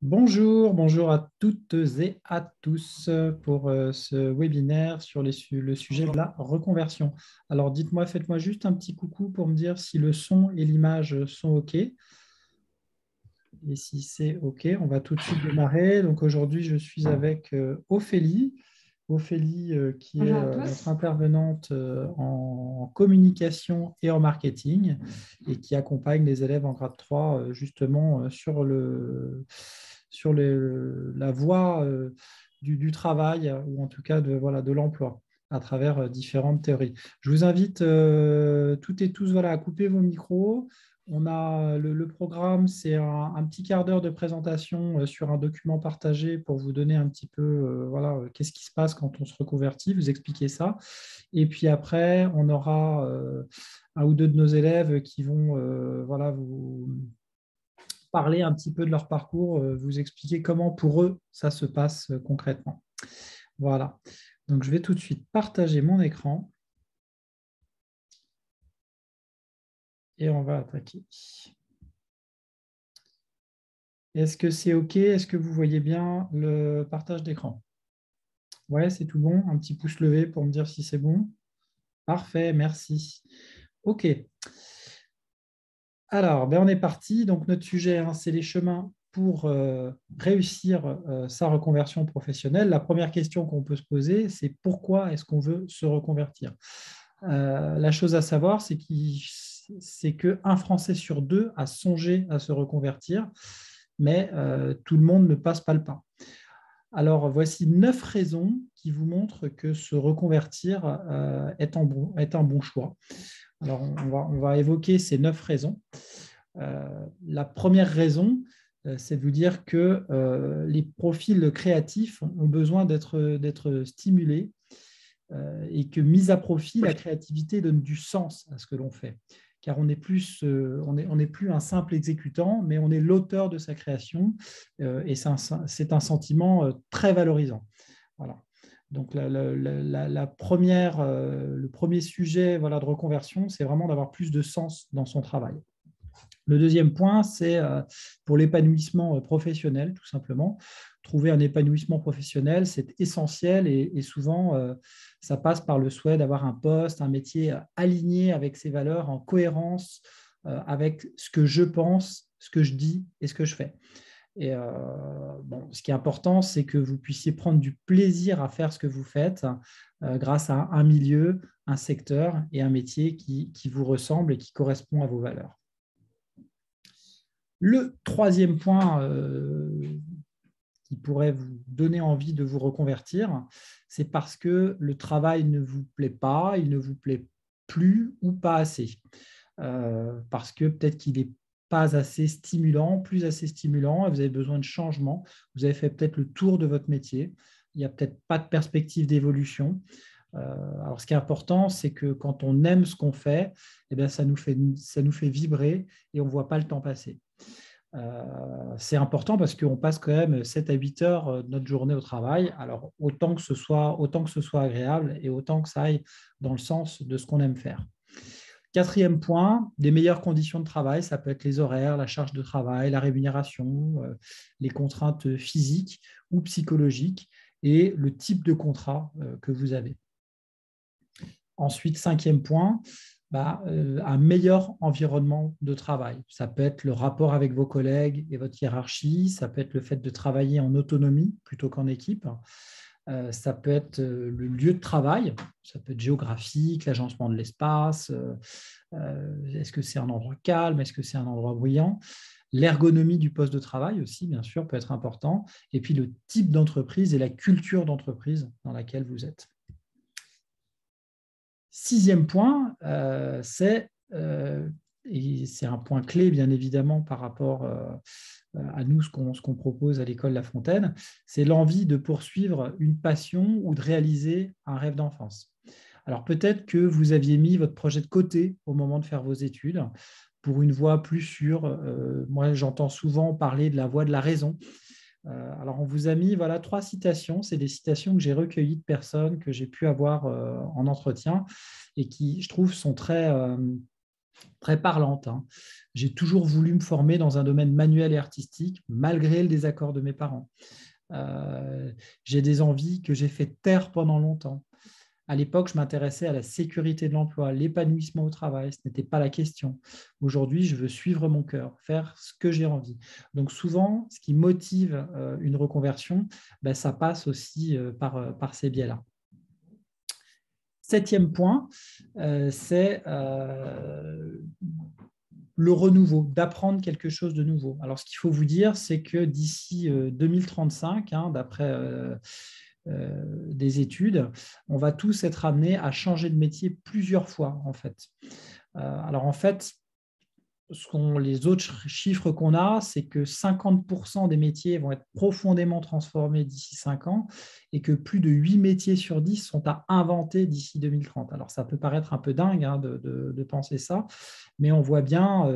Bonjour, bonjour à toutes et à tous pour ce webinaire sur le sujet de la reconversion. Alors dites-moi, faites-moi juste un petit coucou pour me dire si le son et l'image sont OK. Et si c'est OK, on va tout de suite démarrer. Donc aujourd'hui, je suis avec Ophélie. Ophélie qui est Bonjour à notre tous. intervenante en communication et en marketing et qui accompagne les élèves en grade 3 justement la voie du travail ou en tout cas de l'emploi à travers différentes théories. Je vous invite toutes et tous à couper vos micros. On a le programme, c'est un petit quart d'heure de présentation sur un document partagé pour vous donner un petit peu qu'est-ce qui se passe quand on se reconvertit, vous expliquer ça. Et puis après, on aura un ou deux de nos élèves qui vont vous parler un petit peu de leur parcours, vous expliquer comment pour eux ça se passe concrètement. Voilà. Donc je vais tout de suite partager mon écran et on va attaquer. Est-ce que c'est OK? Est-ce que vous voyez bien le partage d'écran? Ouais, c'est tout bon. Un petit pouce levé pour me dire si c'est bon. Parfait, merci. OK. Alors, on est parti. Donc, notre sujet, c'est les chemins pour réussir sa reconversion professionnelle. La première question qu'on peut se poser, c'est pourquoi est-ce qu'on veut se reconvertir? La chose à savoir, c'est qu'un Français sur deux a songé à se reconvertir, mais tout le monde ne passe pas le pas. Alors, voici 9 raisons qui vous montrent que se reconvertir est un bon choix. Alors, on va évoquer ces 9 raisons. La première raison, c'est de vous dire que les profils créatifs ont besoin d'être stimulés et que, mise à profit, la créativité donne du sens à ce que l'on fait. Car on n'est plus, on est plus un simple exécutant, mais on est l'auteur de sa création et c'est un sentiment très valorisant. Voilà. Donc, la première, le premier sujet de reconversion, c'est vraiment d'avoir plus de sens dans son travail. Le deuxième point, c'est pour l'épanouissement professionnel, tout simplement. Trouver un épanouissement professionnel, c'est essentiel et souvent, ça passe par le souhait d'avoir un poste, un métier aligné avec ses valeurs, en cohérence avec ce que je pense, ce que je dis et ce que je fais. Et ce qui est important, c'est que vous puissiez prendre du plaisir à faire ce que vous faites grâce à un milieu, un secteur et un métier qui vous ressemble et qui correspond à vos valeurs. Le troisième point qui pourrait vous donner envie de vous reconvertir, c'est parce que le travail ne vous plaît pas, il ne vous plaît plus ou pas assez. Parce que peut-être qu'il n'est pas assez stimulant, plus assez stimulant, et vous avez besoin de changement. Vous avez fait peut-être le tour de votre métier. Il n'y a peut-être pas de perspective d'évolution. Alors, ce qui est important, c'est que quand on aime ce qu'on fait, eh bien, ça nous fait vibrer et on ne voit pas le temps passer. C'est important parce qu'on passe quand même 7 à 8 heures de notre journée au travail. Alors, autant que ce soit agréable et autant que ça aille dans le sens de ce qu'on aime faire. Quatrième point, des meilleures conditions de travail, ça peut être les horaires, la charge de travail, la rémunération, les contraintes physiques ou psychologiques et le type de contrat que vous avez. Ensuite, cinquième point, un meilleur environnement de travail. Ça peut être le rapport avec vos collègues et votre hiérarchie, ça peut être le fait de travailler en autonomie plutôt qu'en équipe, ça peut être le lieu de travail, ça peut être géographique, l'agencement de l'espace, est-ce que c'est un endroit calme, est-ce que c'est un endroit bruyant. L'ergonomie du poste de travail aussi, bien sûr, peut être important. Et puis le type d'entreprise et la culture d'entreprise dans laquelle vous êtes. Sixième point, et c'est un point clé, bien évidemment, par rapport à nous, ce qu'on propose à l'école La Fontaine, c'est l'envie de poursuivre une passion ou de réaliser un rêve d'enfance. Alors peut-être que vous aviez mis votre projet de côté au moment de faire vos études pour une voie plus sûre. Moi, j'entends souvent parler de la voie de la raison. Alors, on vous a mis 3 citations. C'est des citations que j'ai recueillies de personnes que j'ai pu avoir en entretien et qui, je trouve, sont très parlante, hein. J'ai toujours voulu me former dans un domaine manuel et artistique, malgré le désaccord de mes parents. J'ai des envies que j'ai fait taire pendant longtemps. À l'époque, je m'intéressais à la sécurité de l'emploi, l'épanouissement au travail. Ce n'était pas la question. Aujourd'hui, je veux suivre mon cœur, faire ce que j'ai envie. Donc souvent, ce qui motive une reconversion, ben, ça passe aussi par ces biais-là. Septième point, c'est le renouveau, d'apprendre quelque chose de nouveau. Alors, ce qu'il faut vous dire, c'est que d'ici 2035, hein, d'après des études, on va tous être amenés à changer de métier plusieurs fois, en fait. Alors, en fait, les autres chiffres qu'on a, c'est que 50% des métiers vont être profondément transformés d'ici 5 ans et que plus de 8 métiers sur 10 sont à inventer d'ici 2030. Alors, ça peut paraître un peu dingue hein, de penser ça, mais on voit bien,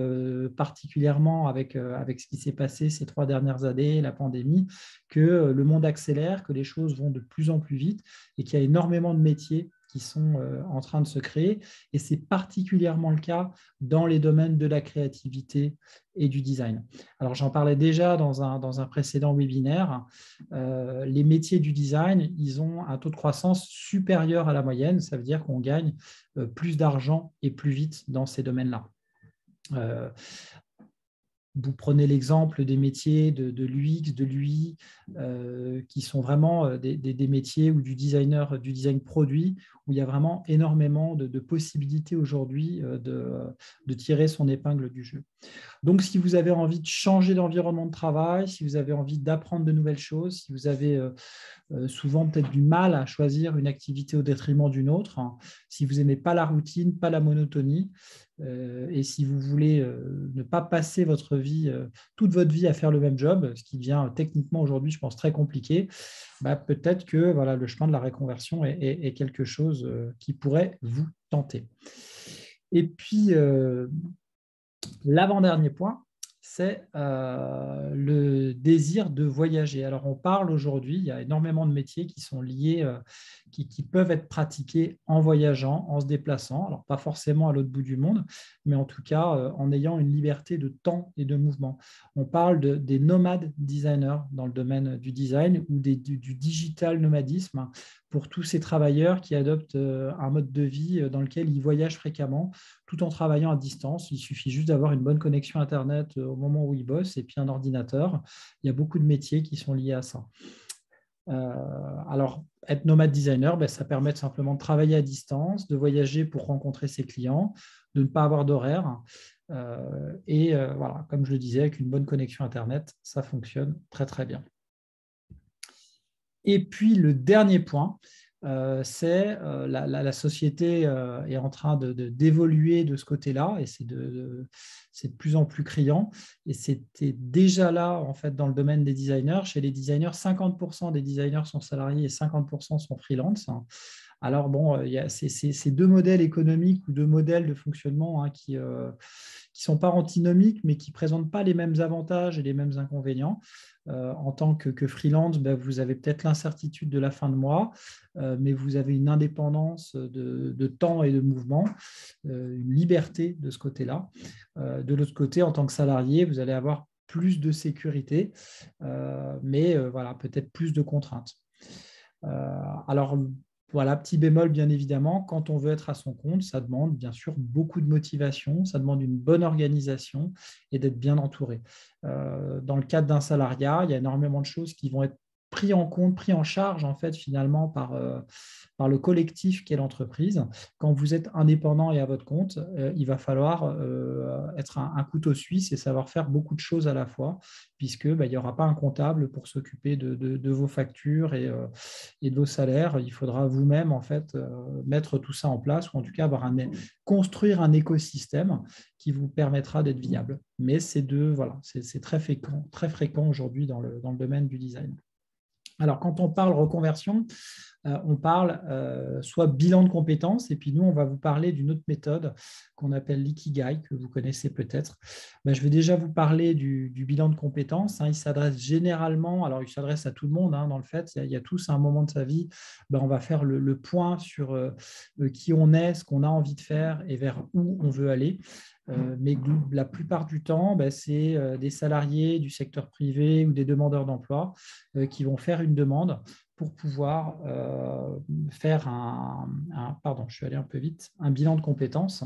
particulièrement avec ce qui s'est passé ces 3 dernières années, la pandémie, que le monde accélère, que les choses vont de plus en plus vite et qu'il y a énormément de métiers qui sont en train de se créer. Et c'est particulièrement le cas dans les domaines de la créativité et du design. Alors, j'en parlais déjà dans un précédent webinaire. Les métiers du design, ils ont un taux de croissance supérieur à la moyenne. Ça veut dire qu'on gagne plus d'argent et plus vite dans ces domaines-là. Vous prenez l'exemple des métiers de l'UX, de l'UI, qui sont vraiment des métiers ou du design produit, où il y a vraiment énormément de possibilités aujourd'hui de tirer son épingle du jeu. Donc, si vous avez envie de changer d'environnement de travail, si vous avez envie d'apprendre de nouvelles choses, si vous avez souvent peut-être du mal à choisir une activité au détriment d'une autre, hein, si vous n'aimez pas la routine, pas la monotonie, et si vous voulez ne pas passer toute votre vie à faire le même job, ce qui devient techniquement aujourd'hui, je pense, très compliqué, bah, peut-être que voilà, le chemin de la reconversion est quelque chose qui pourrait vous tenter. Et puis, l'avant-dernier point, c'est le désir de voyager. Alors, on parle aujourd'hui, il y a énormément de métiers qui sont liés, qui peuvent être pratiqués en voyageant, en se déplaçant. Alors, pas forcément à l'autre bout du monde, mais en tout cas, en ayant une liberté de temps et de mouvement. On parle des nomades designers dans le domaine du design ou du digital nomadisme pour tous ces travailleurs qui adoptent un mode de vie dans lequel ils voyagent fréquemment tout en travaillant à distance. Il suffit juste d'avoir une bonne connexion Internet au moment où ils bossent et puis un ordinateur. Il y a beaucoup de métiers qui sont liés à ça. Alors, être nomade designer, ben, ça permet simplement de travailler à distance, de voyager pour rencontrer ses clients, de ne pas avoir d'horaire. Voilà, comme je le disais, avec une bonne connexion Internet, ça fonctionne très, très bien. Et puis, le dernier point, c'est la société est en train d'évoluer de ce côté-là et c'est de plus en plus criant. Et c'était déjà là, en fait, dans le domaine des designers. Chez les designers, 50% des designers sont salariés et 50% sont freelance. Alors, bon, il y a ces deux modèles économiques ou deux modèles de fonctionnement hein, qui ne sont pas antinomiques, mais qui ne présentent pas les mêmes avantages et les mêmes inconvénients. En tant que freelance, ben, vous avez peut-être l'incertitude de la fin de mois, mais vous avez une indépendance de temps et de mouvement, une liberté de ce côté-là. De l'autre côté, en tant que salarié, vous allez avoir plus de sécurité, mais voilà, peut-être plus de contraintes. Alors, voilà, petit bémol, bien évidemment, quand on veut être à son compte, ça demande bien sûr beaucoup de motivation, ça demande une bonne organisation et d'être bien entouré. Dans le cadre d'un salariat, il y a énormément de choses qui vont être pris en compte, pris en charge en fait finalement par le collectif qu'est l'entreprise. Quand vous êtes indépendant et à votre compte, il va falloir être un couteau suisse et savoir faire beaucoup de choses à la fois, puisque il n'y aura pas un comptable pour s'occuper de vos factures et de vos salaires. Il faudra vous-même en fait mettre tout ça en place, ou en tout cas construire un écosystème qui vous permettra d'être viable. Mais c'est très fréquent aujourd'hui dans le domaine du design. Alors, quand on parle reconversion, on parle soit bilan de compétences, et puis nous, on va vous parler d'une autre méthode qu'on appelle l'ikigai, que vous connaissez peut-être. Je vais déjà vous parler du bilan de compétences. Il s'adresse généralement, alors il s'adresse à tout le monde, dans le fait, il y a tous à un moment de sa vie, on va faire le point sur qui on est, ce qu'on a envie de faire et vers où on veut aller. Mais la plupart du temps, c'est des salariés du secteur privé ou des demandeurs d'emploi qui vont faire une demande pour pouvoir faire pardon, je suis allé un peu vite, un bilan de compétences.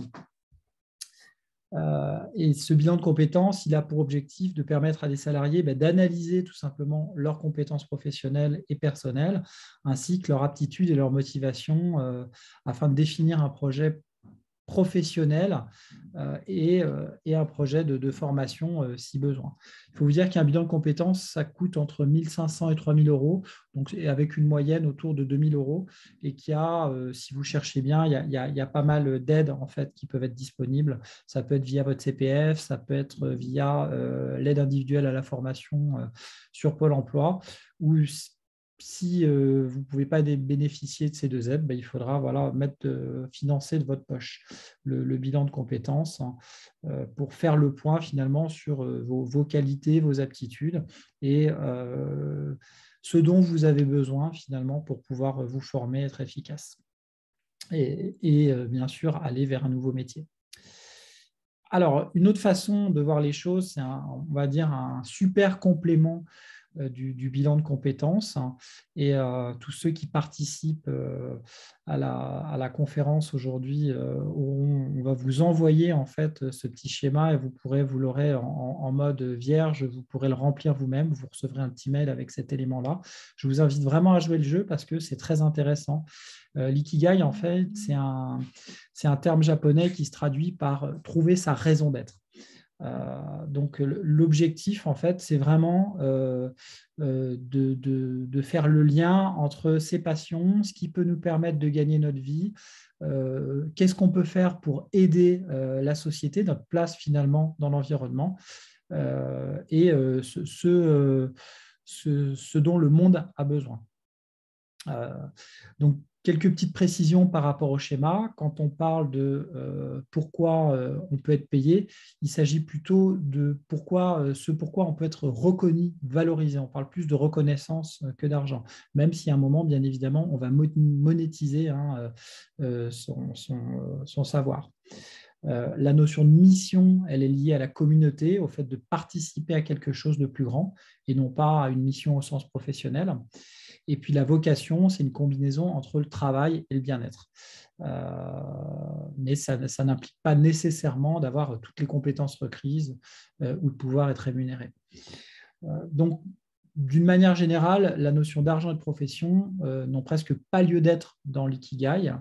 Et ce bilan de compétences, il a pour objectif de permettre à des salariés d'analyser tout simplement leurs compétences professionnelles et personnelles, ainsi que leur aptitude et leur motivation afin de définir un projet professionnel et un projet de formation si besoin. Il faut vous dire qu'un bilan de compétences, ça coûte entre 1 500 et 3 000 euros, donc avec une moyenne autour de 2 000 euros, et qu'il y a, si vous cherchez bien, il y a pas mal d'aides en fait, qui peuvent être disponibles. Ça peut être via votre CPF, ça peut être via l'aide individuelle à la formation sur Pôle emploi, ou si vous ne pouvez pas bénéficier de ces deux aides, il faudra financer de votre poche le bilan de compétences pour faire le point finalement sur vos qualités, vos aptitudes et ce dont vous avez besoin finalement pour pouvoir vous former, être efficace et bien sûr aller vers un nouveau métier. Alors, une autre façon de voir les choses, c'est on va dire un super complément du bilan de compétences. Et tous ceux qui participent à la conférence aujourd'hui, on va vous envoyer en fait ce petit schéma et vous l'aurez en mode vierge, vous pourrez le remplir vous-même, vous recevrez un petit mail avec cet élément-là. Je vous invite vraiment à jouer le jeu parce que c'est très intéressant. L'ikigai, en fait, c'est un terme japonais qui se traduit par trouver sa raison d'être. Donc l'objectif en fait c'est vraiment de faire le lien entre ses passions, ce qui peut nous permettre de gagner notre vie, qu'est-ce qu'on peut faire pour aider la société, notre place finalement dans l'environnement et ce dont le monde a besoin. Donc quelques petites précisions par rapport au schéma. Quand on parle de pourquoi on peut être payé, il s'agit plutôt de pourquoi on peut être reconnu, valorisé. On parle plus de reconnaissance que d'argent, même si à un moment, bien évidemment, on va monétiser son savoir. La notion de mission, elle est liée à la communauté, au fait de participer à quelque chose de plus grand et non pas à une mission au sens professionnel. Et puis la vocation, c'est une combinaison entre le travail et le bien-être. Mais ça n'implique pas nécessairement d'avoir toutes les compétences requises ou de pouvoir être rémunéré. Donc, d'une manière générale, la notion d'argent et de profession n'ont presque pas lieu d'être dans l'ikigai,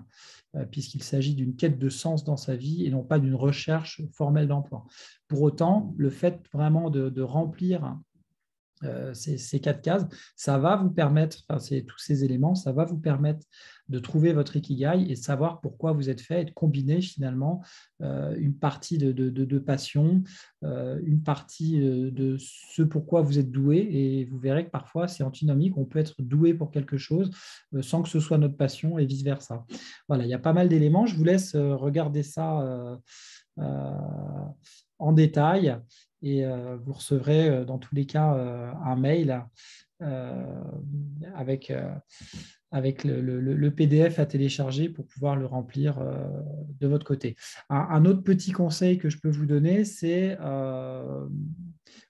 puisqu'il s'agit d'une quête de sens dans sa vie et non pas d'une recherche formelle d'emploi. Pour autant, le fait vraiment de remplir ces 4 cases, ça va vous permettre, tous ces éléments, ça va vous permettre de trouver votre ikigai et savoir pourquoi vous êtes fait et de combiner finalement une partie de passion, une partie de ce pourquoi vous êtes doué et vous verrez que parfois c'est antinomique, on peut être doué pour quelque chose sans que ce soit notre passion et vice-versa. Voilà, il y a pas mal d'éléments, je vous laisse regarder ça en détail. Et vous recevrez dans tous les cas un mail avec le PDF à télécharger pour pouvoir le remplir de votre côté. Un autre petit conseil que je peux vous donner, c'est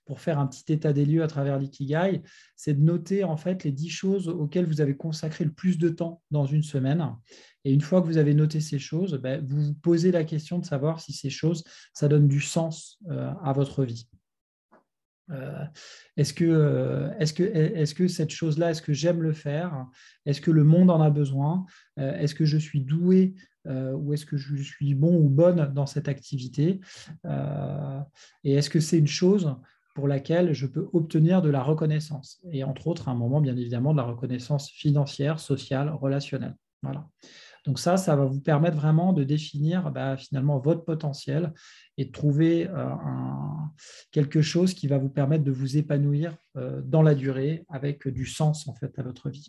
pour faire un petit état des lieux à travers l'ikigai, c'est de noter en fait les 10 choses auxquelles vous avez consacré le plus de temps dans une semaine. Et une fois que vous avez noté ces choses, vous vous posez la question de savoir si ces choses, ça donne du sens à votre vie. Est-ce que cette chose-là, est-ce que j'aime le faire? Est-ce que le monde en a besoin? Est-ce que je suis doué ou est-ce que je suis bon ou bonne dans cette activité? Et est-ce que c'est une chose pour laquelle je peux obtenir de la reconnaissance? Et entre autres, à un moment, bien évidemment, de la reconnaissance financière, sociale, relationnelle. Voilà. Donc ça va vous permettre vraiment de définir finalement votre potentiel et de trouver quelque chose qui va vous permettre de vous épanouir dans la durée avec du sens en fait à votre vie.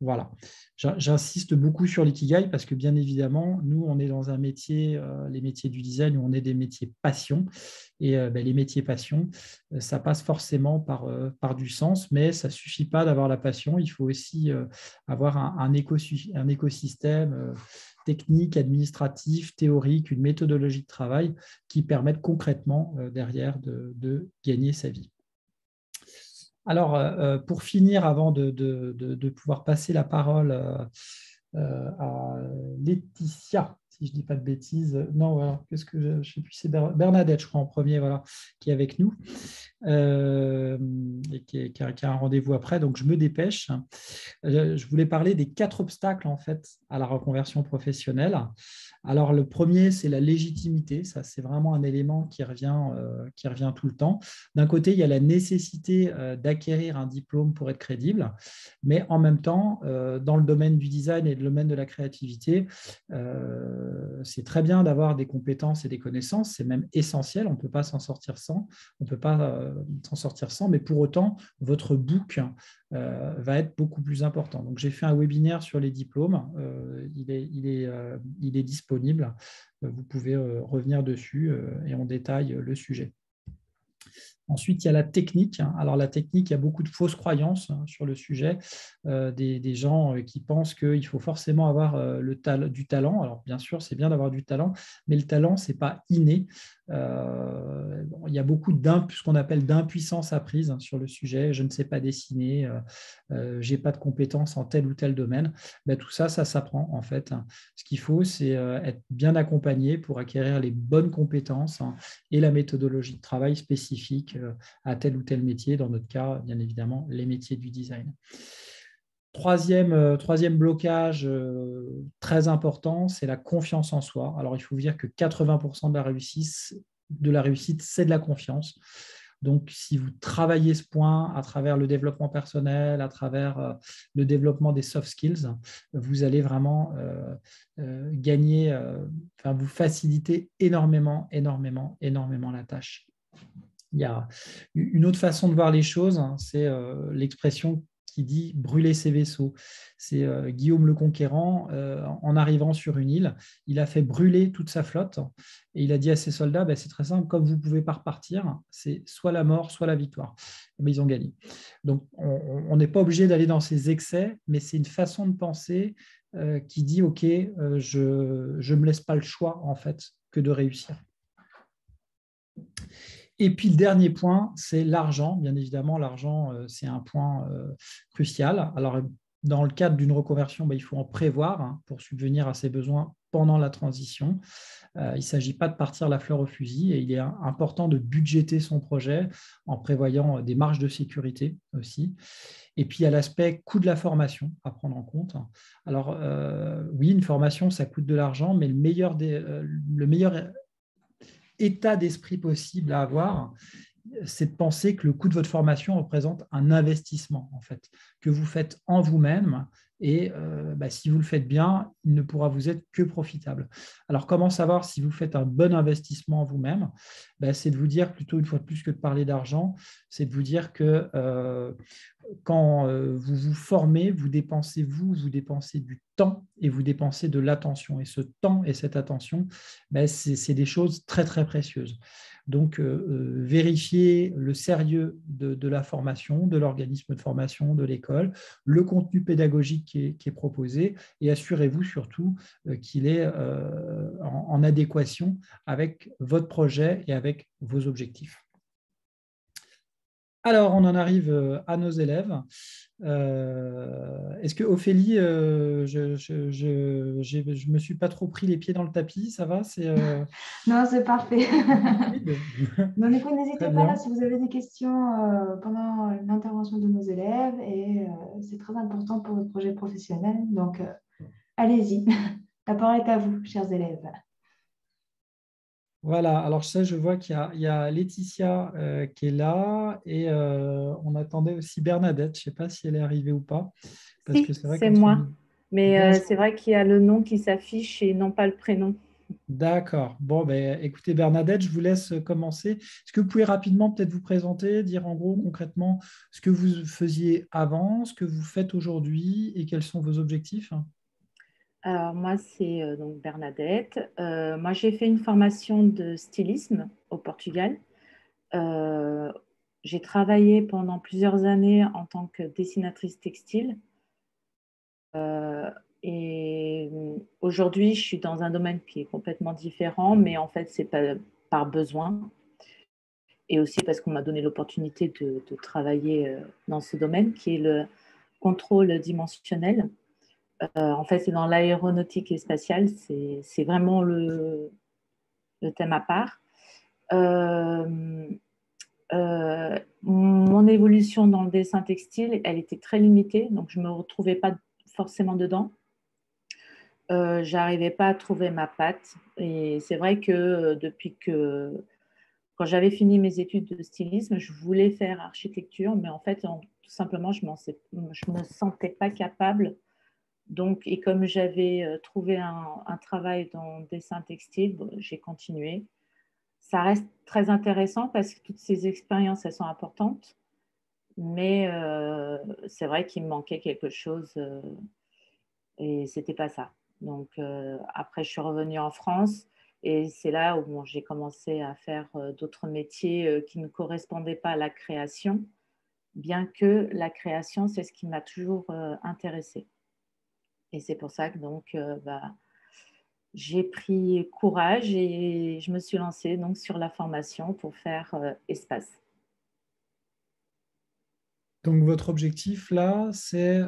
Voilà. J'insiste beaucoup sur l'ikigai parce que bien évidemment, nous, on est dans un métier, les métiers du design, où on est des métiers passion. Et les métiers passion, ça passe forcément par du sens, mais ça ne suffit pas d'avoir la passion. Il faut aussi avoir un écosystème technique, administratif, théorique, une méthodologie de travail qui permettent concrètement derrière de gagner sa vie. Alors, pour finir, avant de pouvoir passer la parole à Laetitia, si je ne dis pas de bêtises, non, voilà, qu'est-ce que je ne sais plus, c'est Bernadette, je crois, en premier, voilà, qui est avec nous et qui a un rendez-vous après, donc je me dépêche. Je voulais parler des 4 obstacles, en fait, à la reconversion professionnelle. Alors, le premier, c'est la légitimité. Ça, c'est vraiment un élément qui revient tout le temps. D'un côté, il y a la nécessité d'acquérir un diplôme pour être crédible, mais en même temps, dans le domaine du design et le domaine de la créativité, c'est très bien d'avoir des compétences et des connaissances. C'est même essentiel. On ne peut pas s'en sortir sans. On peut pas s'en sortir sans, mais pour autant, votre book va être beaucoup plus important. Donc, j'ai fait un webinaire sur les diplômes. Il est disponible. Vous pouvez revenir dessus et on détaille le sujet. Ensuite, il y a la technique. Alors, la technique, il y a beaucoup de fausses croyances sur le sujet. Des gens qui pensent qu'il faut forcément avoir du talent. Alors, bien sûr, c'est bien d'avoir du talent, mais le talent, ce n'est pas inné. Il y a beaucoup ce qu'on appelle d'impuissance apprise sur le sujet. Je ne sais pas dessiner, je n'ai pas de compétences en tel ou tel domaine. Tout ça, ça s'apprend en fait. Ce qu'il faut, c'est être bien accompagné pour acquérir les bonnes compétences et la méthodologie de travail spécifique à tel ou tel métier. Dans notre cas, bien évidemment, les métiers du design. Troisième blocage très important, c'est la confiance en soi. Alors, il faut vous dire que 80% de la réussite, c'est de la confiance. Donc, si vous travaillez ce point à travers le développement personnel, à travers le développement des soft skills, vous allez vraiment gagner, vous faciliter énormément la tâche. Il y a une autre façon de voir les choses, c'est l'expression qui dit brûler ses vaisseaux. C'est Guillaume le Conquérant, en arrivant sur une île, il a fait brûler toute sa flotte et il a dit à ses soldats, c'est très simple, comme vous ne pouvez pas repartir, c'est soit la mort, soit la victoire. Ils ont gagné. Donc, on n'est pas obligé d'aller dans ces excès, mais c'est une façon de penser qui dit, OK, je ne me laisse pas le choix, en fait, que de réussir. Et puis, le dernier point, c'est l'argent. Bien évidemment, l'argent, c'est un point crucial. Alors, dans le cadre d'une reconversion, il faut en prévoir pour subvenir à ses besoins pendant la transition. Il ne s'agit pas de partir la fleur au fusil et il est important de budgéter son projet en prévoyant des marges de sécurité aussi. Et puis, il y a l'aspect coût de la formation à prendre en compte. Alors, oui, une formation, ça coûte de l'argent, mais le meilleur état d'esprit possible à avoir, c'est de penser que le coût de votre formation représente un investissement, en fait, que vous faites en vous-même. Et si vous le faites bien, il ne pourra vous être que profitable. Alors, comment savoir si vous faites un bon investissement en vous-même? C'est de vous dire, plutôt une fois de plus que de parler d'argent, c'est de vous dire que quand vous vous formez, vous dépensez du temps et vous dépensez de l'attention. Et ce temps et cette attention, c'est des choses très, très précieuses. Donc, vérifiez le sérieux de la formation, de l'organisme de formation, de l'école, le contenu pédagogique qui est proposé et assurez-vous surtout qu'il est en adéquation avec votre projet et avec vos objectifs. Alors, on en arrive à nos élèves. Est-ce que Ophélie, je me suis pas trop pris les pieds dans le tapis, ça va? Non, c'est parfait. Donc, n'hésitez pas si vous avez des questions pendant l'intervention de nos élèves et c'est très important pour votre projet professionnel. Donc, allez-y. La parole est à vous, chers élèves. Voilà, alors je vois qu'il y a Laetitia qui est là et on attendait aussi Bernadette. Je ne sais pas si elle est arrivée ou pas. Parce que c'est vrai c'est moi. Mais c'est vrai qu'il y a le nom qui s'affiche et non pas le prénom. D'accord. Bon, ben, écoutez, Bernadette, je vous laisse commencer. Est-ce que vous pouvez rapidement peut-être vous présenter, dire en gros concrètement ce que vous faisiez avant, ce que vous faites aujourd'hui et quels sont vos objectifs? Alors moi, c'est donc Bernadette. Moi, j'ai fait une formation de stylisme au Portugal. Euh, j'ai travaillé pendant plusieurs années en tant que dessinatrice textile. Et aujourd'hui, je suis dans un domaine qui est complètement différent, mais en fait, c'est pas par besoin. Et aussi parce qu'on m'a donné l'opportunité de travailler dans ce domaine qui est le contrôle dimensionnel. En fait, c'est dans l'aéronautique et spatiale, c'est vraiment le thème à part. Euh, mon évolution dans le dessin textile, elle était très limitée, donc je ne me retrouvais pas forcément dedans. J'arrivais pas à trouver ma patte. Et c'est vrai que depuis que quand j'avais fini mes études de stylisme, je voulais faire architecture, mais en fait, tout simplement, je me sentais pas capable. Donc, et comme j'avais trouvé un travail dans le dessin textile, bon, j'ai continué. Ça reste très intéressant parce que toutes ces expériences, elles sont importantes, mais c'est vrai qu'il me manquait quelque chose et c'était pas ça. Donc, après, je suis revenue en France et c'est là où bon, j'ai commencé à faire d'autres métiers qui ne correspondaient pas à la création, bien que la création, c'est ce qui m'a toujours intéressée. Et c'est pour ça que donc, j'ai pris courage et je me suis lancée donc, sur la formation pour faire espace. Donc, votre objectif là, c'est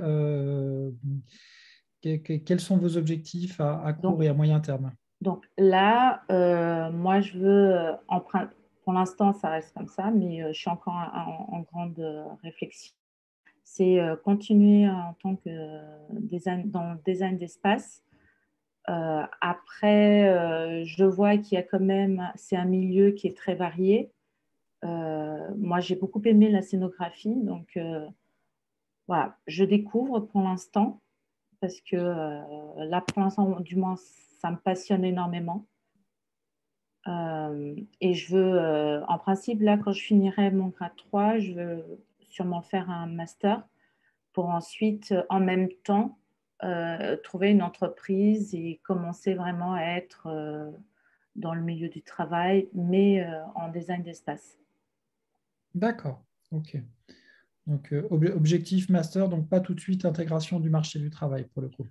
quels sont vos objectifs à court Donc, et à moyen terme? donc là, moi, je veux, pour l'instant, ça reste comme ça, mais je suis encore en grande réflexion. C'est continuer en tant que design, dans le design d'espace. Après, je vois qu'il y a quand même, c'est un milieu qui est très varié. Moi, j'ai beaucoup aimé la scénographie, donc voilà, je découvre pour l'instant parce que là, pour l'instant, du moins, ça me passionne énormément. Et je veux, en principe, là, quand je finirai mon grade 3, je veux sûrement faire un master pour ensuite, en même temps, trouver une entreprise et commencer vraiment à être dans le milieu du travail, mais en design d'espace. D'accord. OK. Donc, objectif master, donc pas tout de suite intégration du marché du travail pour le coup.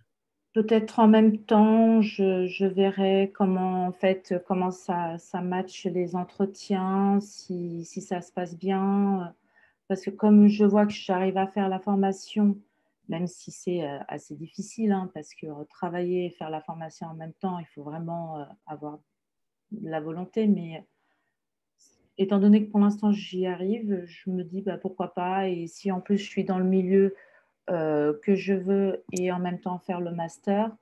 Peut-être en même temps, je verrai comment, en fait, comment ça matche les entretiens, si ça se passe bien. Parce que comme je vois que j'arrive à faire la formation, même si c'est assez difficile, hein, parce que travailler et faire la formation en même temps, il faut vraiment avoir de la volonté. Mais étant donné que pour l'instant j'y arrive, je me dis bah, pourquoi pas. Et si en plus je suis dans le milieu que je veux et en même temps faire le master,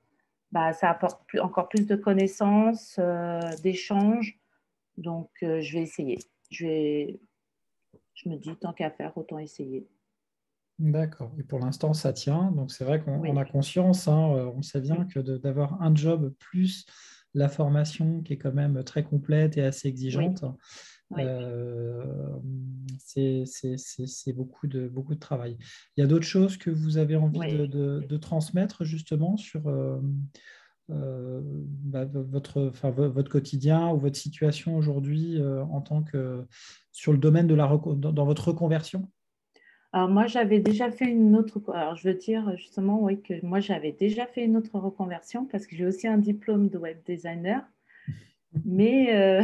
bah, ça apporte encore plus de connaissances, d'échanges. Donc, je vais essayer. Je me dis, tant qu'à faire, autant essayer. D'accord. Et pour l'instant, ça tient. Donc, c'est vrai qu'on Oui. a conscience, hein, on sait bien que d'avoir un job plus la formation qui est quand même très complète et assez Oui. exigeante, Oui. euh, c'est beaucoup de travail. Il y a d'autres choses que vous avez envie Oui. de transmettre justement sur votre quotidien ou votre situation aujourd'hui en tant que sur le domaine de dans votre reconversion? Alors, moi, j'avais déjà fait une autre. Alors, je veux dire justement, oui, que moi, j'avais déjà fait une autre reconversion parce que j'ai aussi un diplôme de web designer. Mais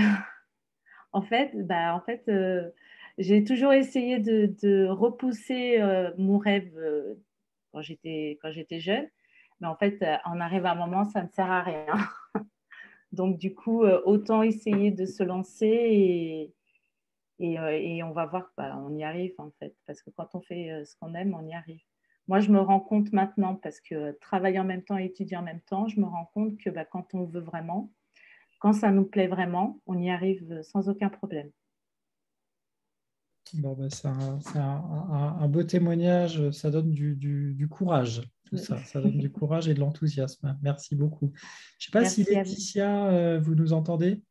en fait, j'ai toujours essayé de repousser mon rêve quand j'étais jeune. Mais en fait, on arrive à un moment, ça ne sert à rien. Donc, du coup, autant essayer de se lancer et on va voir, bah, on y arrive en fait. Parce que quand on fait ce qu'on aime, on y arrive. Moi, je me rends compte maintenant, parce que travailler en même temps et étudier en même temps, je me rends compte que bah, quand on veut vraiment, quand ça nous plaît vraiment, on y arrive sans aucun problème. Bon, ben, c'est un beau témoignage, ça donne du courage. tout ça. Ça donne du courage et de l'enthousiasme. Merci beaucoup. Je ne sais pas si Merci à vous. Laetitia, vous nous entendez?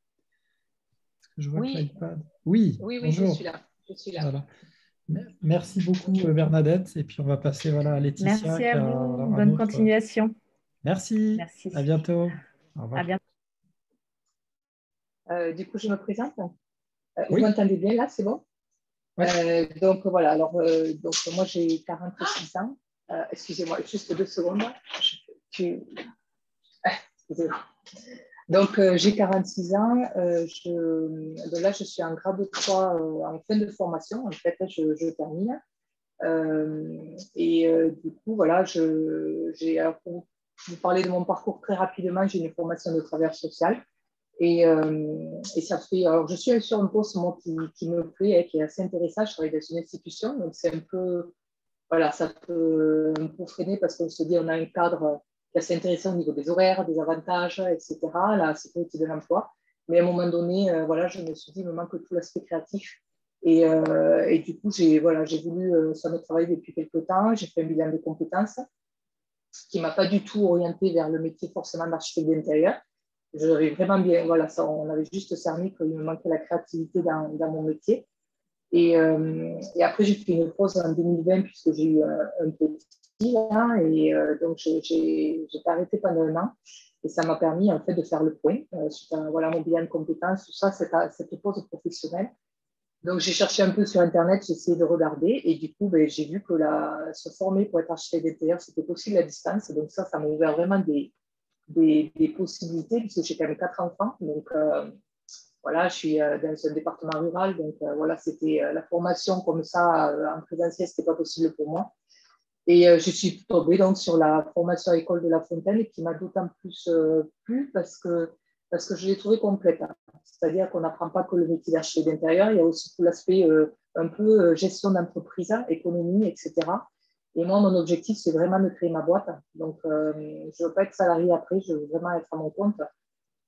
Parce que je vois que Oui, l'iPad. Oui, oui, je bonjour. suis là. Je suis là. Voilà. Merci beaucoup, Bonjour. Bernadette. Et puis, on va passer voilà, à Laetitia Merci qui à a vous. un Bonne autre. continuation. Merci. Merci. À bientôt. Au À revoir. bientôt. Du coup, je me présente. Vous Oui. m'entendez bien là, c'est bon? Ouais. Donc voilà, alors donc, moi j'ai 46 ans. Excusez-moi, juste 2 secondes. Excusez-moi. Donc j'ai 46 ans. Donc là, je suis en grade 3 en fin de formation. En fait, je termine. Du coup, voilà, pour vous parler de mon parcours très rapidement, j'ai une formation de travailleur social. Et ça fait. Alors, je suis sur un poste moi, qui me plaît, qui est assez intéressant. Je travaille dans une institution, donc c'est un peu. Voilà, ça peut un peu freiner parce qu'on se dit on a un cadre qui est assez intéressant au niveau des horaires, des avantages, etc., la sécurité de l'emploi. Mais à un moment donné, voilà, je me suis dit, il me manque tout l'aspect créatif. Et du coup, j'ai voulu sur le travail depuis quelques temps. J'ai fait un bilan de compétences qui ne m'a pas du tout orienté vers le métier forcément d'architecte d'intérieur. J'avais vraiment bien, voilà, ça, on avait juste cerné qu'il me manquait la créativité dans mon métier. Et après, j'ai fait une pause en 2020 puisque j'ai eu un petit. Hein, donc, j'ai arrêté pendant un an. Et ça m'a permis en fait de faire le point suite à voilà, mon bilan de compétences, tout ça, cette pause professionnelle. Donc, j'ai cherché un peu sur Internet, j'ai essayé de regarder. Et du coup, j'ai vu que se former pour être architecte d'intérieur, c'était possible à distance. Donc, ça m'a ouvert vraiment des possibilités puisque j'ai quand même 4 enfants. Donc, voilà, je suis dans un département rural, donc voilà, c'était la formation comme ça en présentiel, c'était pas possible pour moi. Et je suis tombée donc sur la formation à l'école de La Fontaine qui m'a d'autant plus plu parce que je l'ai trouvée complète. Hein. C'est-à-dire qu'on n'apprend pas que le métier d'architecte d'intérieur, il y a aussi tout l'aspect un peu gestion d'entreprise, économie, etc. Et moi, mon objectif, c'est vraiment de créer ma boîte. Donc, je ne veux pas être salariée après, je veux vraiment être à mon compte.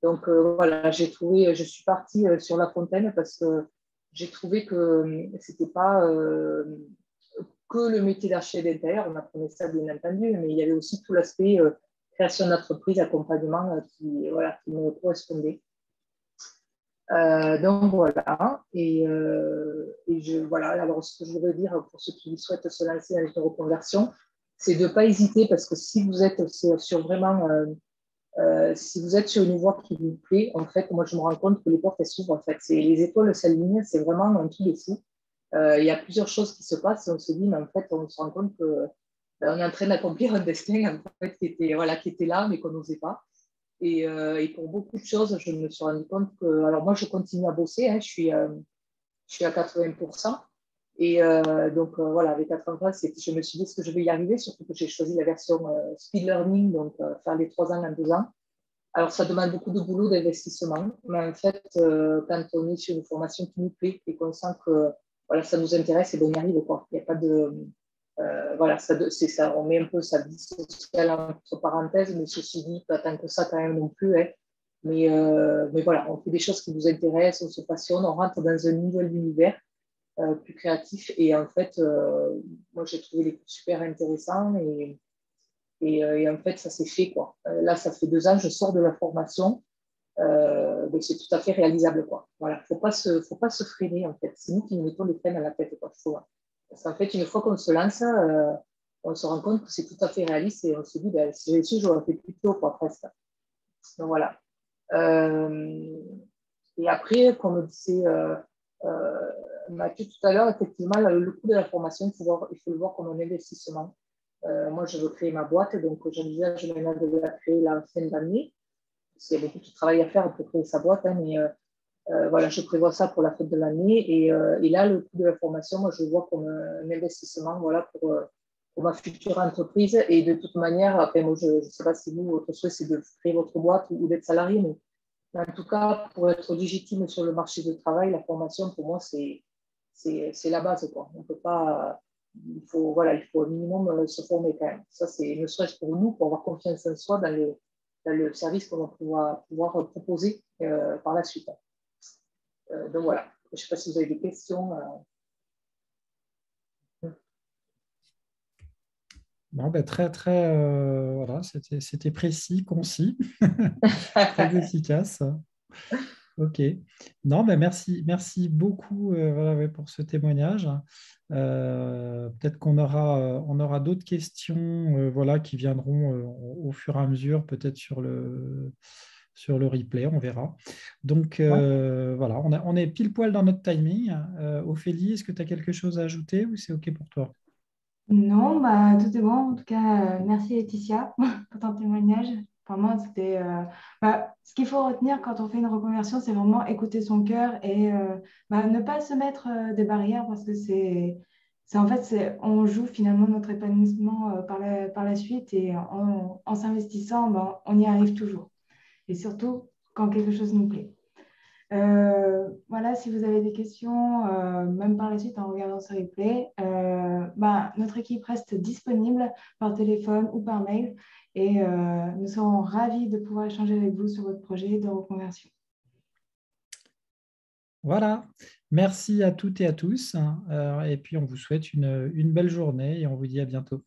Donc voilà, je suis partie sur La Fontaine parce que j'ai trouvé que c'était pas que le métier d'architecte d'intérieur, on apprenait ça bien entendu, mais il y avait aussi tout l'aspect création d'entreprise, accompagnement qui me correspondait. Donc voilà, voilà. Alors ce que je voudrais dire pour ceux qui souhaitent se lancer dans une reconversion, c'est de ne pas hésiter parce que si vous êtes sur vraiment si vous êtes sur une voie qui vous plaît, en fait, moi, je me rends compte que les portes, elles s'ouvrent. En fait, les étoiles s'alignent, c'est vraiment un truc de fou. Il y a plusieurs choses qui se passent et on se dit, mais en fait, on se rend compte qu'on est en train d'accomplir un destin en fait, qui était là, mais qu'on n'osait pas. Et pour beaucoup de choses, je me suis rendu compte que. Alors, moi, je continue à bosser, hein, je suis à 80%. Et donc, voilà, avec 80%, je me suis dit, est-ce que je vais y arriver? Surtout que j'ai choisi la version speed learning, donc faire les 3 ans en 2 ans. Alors, ça demande beaucoup de boulot, d'investissement. Mais en fait, quand on est sur une formation qui nous plaît et qu'on sent que voilà, ça nous intéresse, et bien on y arrive. Quoi. Il n'y a pas de. Voilà, c'est ça. On met un peu sa vie sociale entre parenthèses, mais ceci dit, pas tant que ça quand même non plus. Hein. Mais voilà, on fait des choses qui nous intéressent, on se passionne, on rentre dans un nouvel univers plus créatif. Et en fait, moi, j'ai trouvé les cours super intéressants et en fait, ça s'est fait. Quoi. Là, ça fait 2 ans, je sors de la formation. Donc c'est tout à fait réalisable. Quoi. Voilà. Faut pas se freiner, en fait. C'est nous qui nous mettons des freins à la tête. Quoi. Parce qu'en fait, une fois qu'on se lance, on se rend compte que c'est tout à fait réaliste et on se dit, ben, si j'avais su, j'aurais fait plus tôt, quoi, presque. Donc voilà. Et après, comme disait Mathieu tout à l'heure, effectivement, le coût de la formation, il faut le voir comme un investissement. Moi, je veux créer ma boîte, donc j'envisage maintenant de la créer la fin d'année. Parce qu'il y a beaucoup de travail à faire pour créer sa boîte, hein, mais voilà, je prévois ça pour la fin de l'année. Et là, le coût de la formation, moi, je le vois comme un investissement voilà, pour ma future entreprise. Et de toute manière, après, moi, je ne sais pas si vous, votre souhait, c'est de créer votre boîte ou d'être salarié, mais en tout cas, pour être légitime sur le marché du travail, la formation, pour moi, c'est la base. Quoi. On peut pas, il faut au minimum se former quand même. Ça, c'est ne serait-ce pour nous, pour avoir confiance en soi dans le service qu'on va pouvoir proposer par la suite. Donc voilà. Je ne sais pas si vous avez des questions. Non, ben, voilà, c'était précis, concis, très efficace. Ok. Non, ben merci beaucoup voilà, ouais, pour ce témoignage. Peut-être on aura d'autres questions voilà, qui viendront au fur et à mesure, peut-être sur le replay, on verra. Donc Ouais. voilà, on est pile poil dans notre timing. Ophélie, est-ce que tu as quelque chose à ajouter ou c'est OK pour toi? Non, bah, tout est bon. En tout cas, merci Laetitia pour ton témoignage. Pour moi, c'était. Ce qu'il faut retenir quand on fait une reconversion, c'est vraiment écouter son cœur et ne pas se mettre des barrières parce que en fait, on joue finalement notre épanouissement par la suite et en s'investissant, on y arrive toujours. Et surtout quand quelque chose nous plaît. Voilà, si vous avez des questions, même par la suite en regardant ce replay, notre équipe reste disponible par téléphone ou par mail et nous serons ravis de pouvoir échanger avec vous sur votre projet de reconversion. Voilà. Merci à toutes et à tous. Et puis, on vous souhaite une belle journée et on vous dit à bientôt.